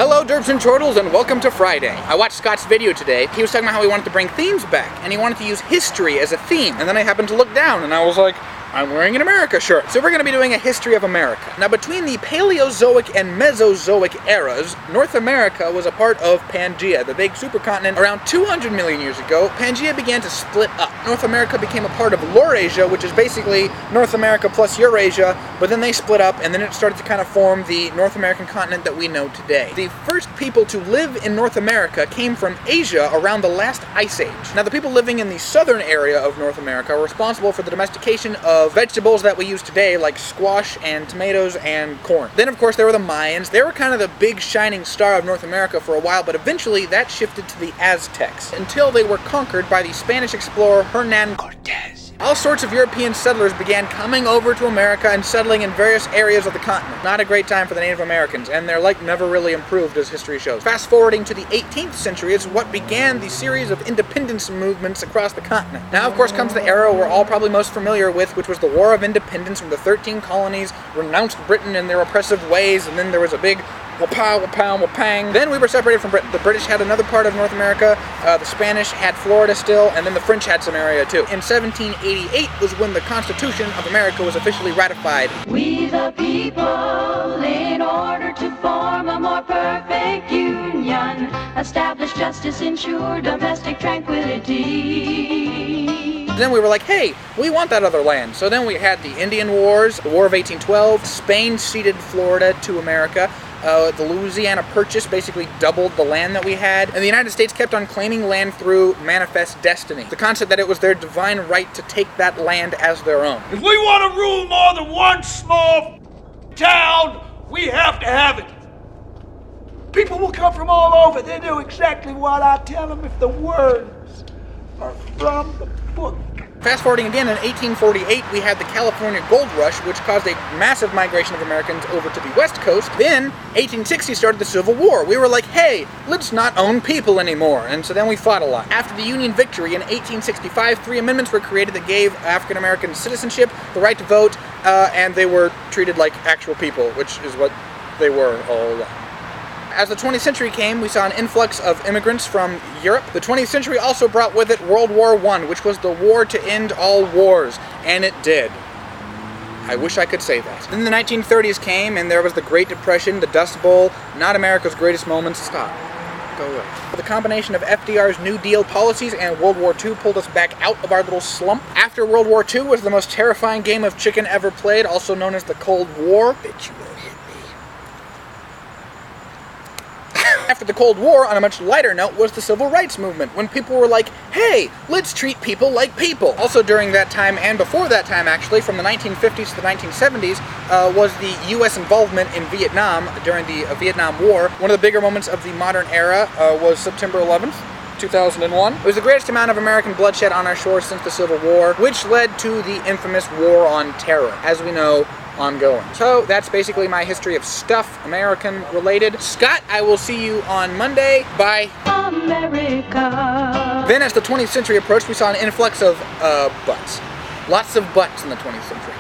Hello DerpsAndChortles and welcome to Friday. I watched Scott's video today. He was talking about how he wanted to bring themes back and he wanted to use history as a theme. And then I happened to look down and I was like, I'm wearing an America shirt. So we're going to be doing a history of America. Now between the Paleozoic and Mesozoic eras, North America was a part of Pangaea, the big supercontinent. Around 200 million years ago, Pangaea began to split up. North America became a part of Laurasia, which is basically North America plus Eurasia, but then they split up and then it started to kind of form the North American continent that we know today. The first people to live in North America came from Asia around the last ice age. Now the people living in the southern area of North America are responsible for the domestication of vegetables that we use today, like squash and tomatoes and corn. Then of course there were the Mayans. They were kind of the big shining star of North America for a while, but eventually that shifted to the Aztecs until they were conquered by the Spanish explorer Hernan Cortez. All sorts of European settlers began coming over to America and settling in various areas of the continent. Not a great time for the Native Americans, and their life never really improved, as history shows. Fast forwarding to the 18th century is what began the series of independence movements across the continent. Now of course comes the era we're all probably most familiar with, which was the War of Independence, when the 13 colonies renounced Britain and their oppressive ways, and then there was a big wapow, wapow, wapang. Then we were separated from Britain. The British had another part of North America, the Spanish had Florida still, and then the French had some area too. In 1788 was when the Constitution of America was officially ratified. We the people, in order to form a more perfect union, establish justice, ensure domestic tranquility. Then we were like, hey, we want that other land. So then we had the Indian Wars, the War of 1812, Spain ceded Florida to America, the Louisiana Purchase basically doubled the land that we had, and the United States kept on claiming land through manifest destiny. The concept that it was their divine right to take that land as their own. If we want to rule more than one small town, we have to have it. People will come from all over. They do exactly what I tell them if the words are from the book. Fast forwarding again, in 1848, we had the California Gold Rush, which caused a massive migration of Americans over to the West Coast. Then, 1860 started the Civil War. We were like, hey, let's not own people anymore. And so then we fought a lot. After the Union victory in 1865, 3 amendments were created that gave African Americans citizenship, the right to vote, and they were treated like actual people, which is what they were all along. As the 20th century came, we saw an influx of immigrants from Europe. The 20th century also brought with it World War I, which was the war to end all wars, and it did. I wish I could say that. Then the 1930s came, and there was the Great Depression, the Dust Bowl, not America's greatest moments. Stop. Go away. The combination of FDR's New Deal policies and World War II pulled us back out of our little slump. After World War II was the most terrifying game of chicken ever played, also known as the Cold War. Bitch, you will hit me. After the Cold War, on a much lighter note, was the Civil Rights Movement, when people were like, hey, let's treat people like people. Also during that time, and before that time actually, from the 1950s to the 1970s, was the U.S. involvement in Vietnam during the Vietnam War. One of the bigger moments of the modern era was September 11th. 2001. It was the greatest amount of American bloodshed on our shores since the Civil War, which led to the infamous War on Terror, as we know, ongoing. So that's basically my history of stuff American related. Scott, I will see you on Monday. Bye. America. Then as the 20th century approached, we saw an influx of butts. Lots of butts in the 20th century.